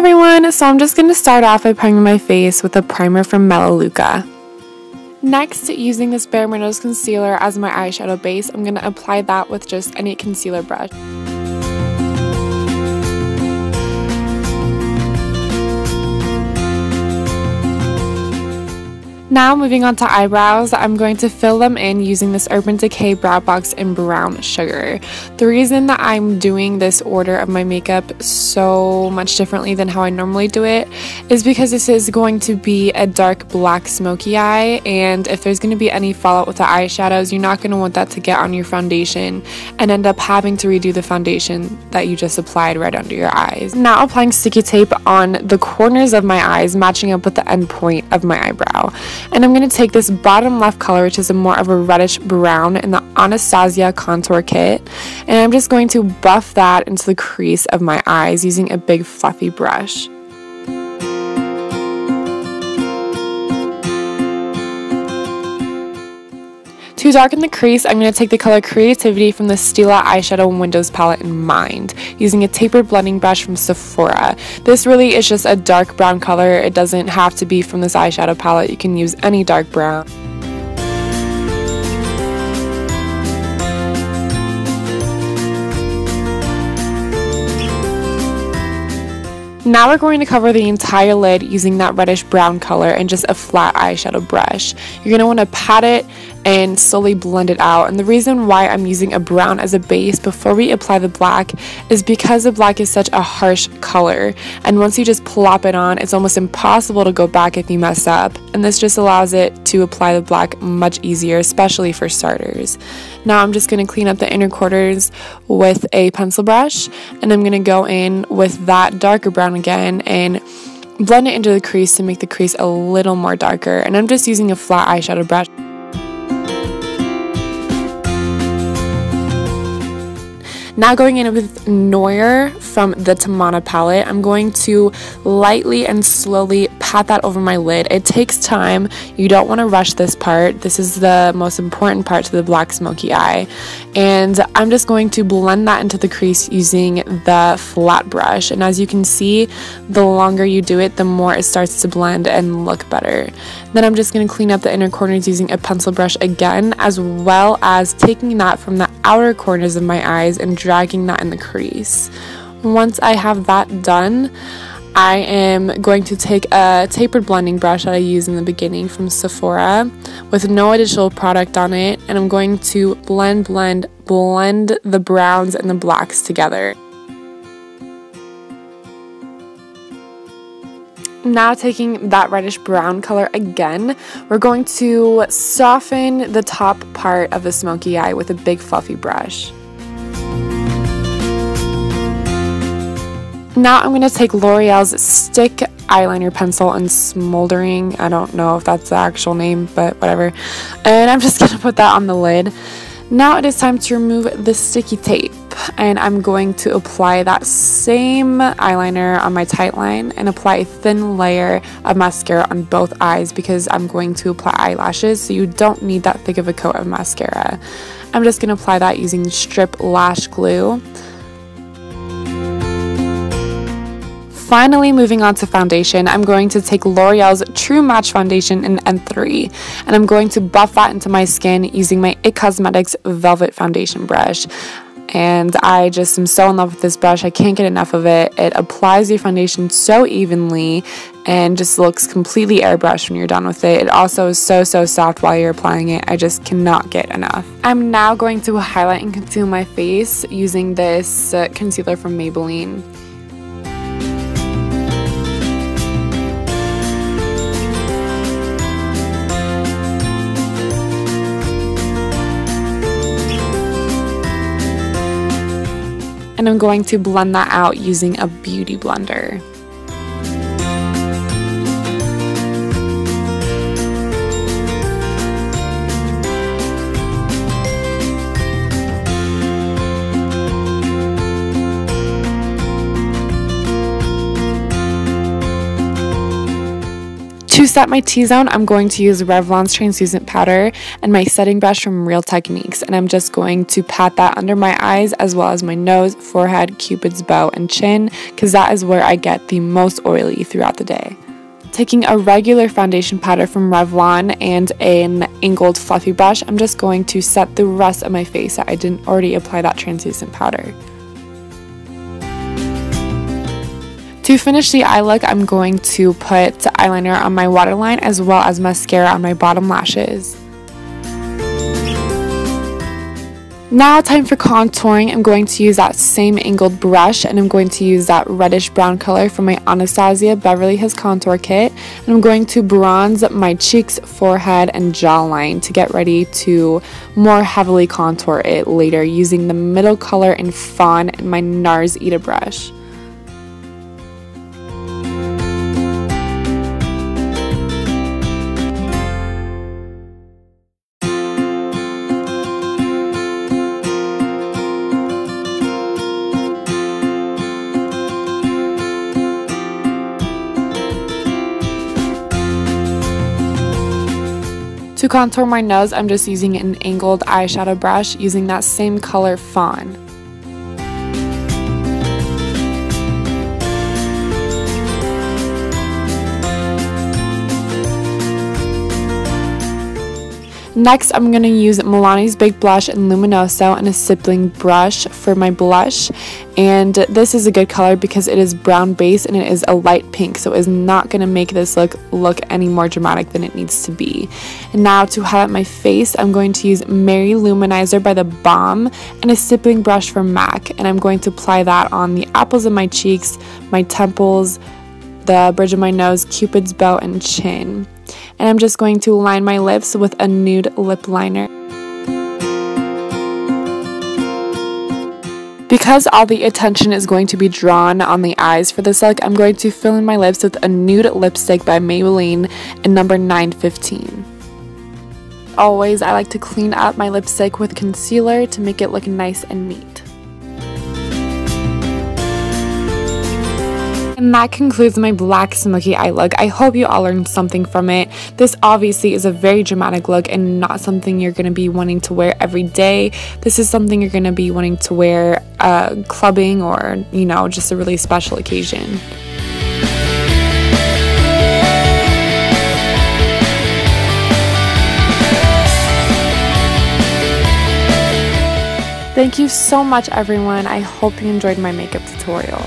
everyone, so I'm just going to start off by priming my face with a primer from Melaleuca. Next, using this Bare Windows concealer as my eyeshadow base, I'm going to apply that with just any concealer brush. Now moving on to eyebrows, I'm going to fill them in using this Urban Decay Brow Box in Brown Sugar. The reason that I'm doing this order of my makeup so much differently than how I normally do it is because this is going to be a dark black smoky eye, and if there's going to be any fallout with the eyeshadows, you're not going to want that to get on your foundation and end up having to redo the foundation that you just applied right under your eyes. Now applying sticky tape on the corners of my eyes, matching up with the end point of my eyebrow. And I'm going to take this bottom left color, which is more of a reddish brown in the Anastasia contour kit, and I'm just going to buff that into the crease of my eyes using a big fluffy brush. To darken the crease, I'm going to take the color Creativity from the Stila eyeshadow Windows palette in Mind, using a tapered blending brush from Sephora. This really is just a dark brown color. It doesn't have to be from this eyeshadow palette. You can use any dark brown. Now we're going to cover the entire lid using that reddish brown color and just a flat eyeshadow brush. You're going to want to pat it and slowly blend it out, and the reason why I'm using a brown as a base before we apply the black is because the black is such a harsh color, and once you just plop it on, it's almost impossible to go back if you mess up, and this just allows it to apply the black much easier, especially for starters. Now I'm just going to clean up the inner corners with a pencil brush, and I'm going to go in with that darker brown again and blend it into the crease to make the crease a little more darker, and I'm just using a flat eyeshadow brush. Now going in with Noir from the Tamana palette, I'm going to lightly and slowly pat that over my lid. It takes time. You don't want to rush this part. This is the most important part to the black smoky eye. And I'm just going to blend that into the crease using the flat brush. And as you can see, the longer you do it, the more it starts to blend and look better. Then I'm just going to clean up the inner corners using a pencil brush again, as well as taking that from the outer corners of my eyes and dragging that in the crease. Once I have that done, I am going to take a tapered blending brush that I used in the beginning from Sephora with no additional product on it, and I'm going to blend the browns and the blacks together. Now taking that reddish brown color again, we're going to soften the top part of the smoky eye with a big fluffy brush. Now I'm going to take L'Oreal's Stick Eyeliner Pencil in Smoldering. I don't know if that's the actual name, but whatever. And I'm just going to put that on the lid. Now it is time to remove the sticky tape, and I'm going to apply that same eyeliner on my tight line and apply a thin layer of mascara on both eyes because I'm going to apply eyelashes, so you don't need that thick of a coat of mascara. I'm just going to apply that using Strip Lash Glue. Finally, moving on to foundation, I'm going to take L'Oreal's True Match Foundation in N3, and I'm going to buff that into my skin using my IT Cosmetics Velvet Foundation brush. And I just am so in love with this brush. I can't get enough of it. It applies your foundation so evenly and just looks completely airbrushed when you're done with it. It also is so soft while you're applying it. I just cannot get enough. I'm now going to highlight and conceal my face using this concealer from Maybelline. And I'm going to blend that out using a beauty blender. To set my T-zone, I'm going to use Revlon's translucent powder and my setting brush from Real Techniques, and I'm just going to pat that under my eyes as well as my nose, forehead, cupid's bow, and chin, because that is where I get the most oily throughout the day. Taking a regular foundation powder from Revlon and an angled fluffy brush, I'm just going to set the rest of my face that I didn't already apply that translucent powder. To finish the eye look, I'm going to put eyeliner on my waterline as well as mascara on my bottom lashes. Now time for contouring. I'm going to use that same angled brush, and I'm going to use that reddish brown color from my Anastasia Beverly Hills Contour Kit. And I'm going to bronze my cheeks, forehead, and jawline to get ready to more heavily contour it later using the middle color in Fawn and my NARS Ita brush. To contour my nose, I'm just using an angled eyeshadow brush using that same color Fawn. Next, I'm going to use Milani's Big Blush in Luminoso and a stippling brush for my blush. And this is a good color because it is brown base and it is a light pink, so it is not going to make this look any more dramatic than it needs to be. And now to highlight my face, I'm going to use Mary Luminizer by The Balm and a stippling brush from MAC. And I'm going to apply that on the apples of my cheeks, my temples, the bridge of my nose, cupid's bow, and chin. And I'm just going to line my lips with a nude lip liner. Because all the attention is going to be drawn on the eyes for this look, I'm going to fill in my lips with a nude lipstick by Maybelline in number 915. Always, I like to clean up my lipstick with concealer to make it look nice and neat. And that concludes my black smoky eye look. I hope you all learned something from it. This obviously is a very dramatic look and not something you're going to be wanting to wear every day. This is something you're going to be wanting to wear clubbing or, you know, just a really special occasion. Thank you so much, everyone. I hope you enjoyed my makeup tutorial.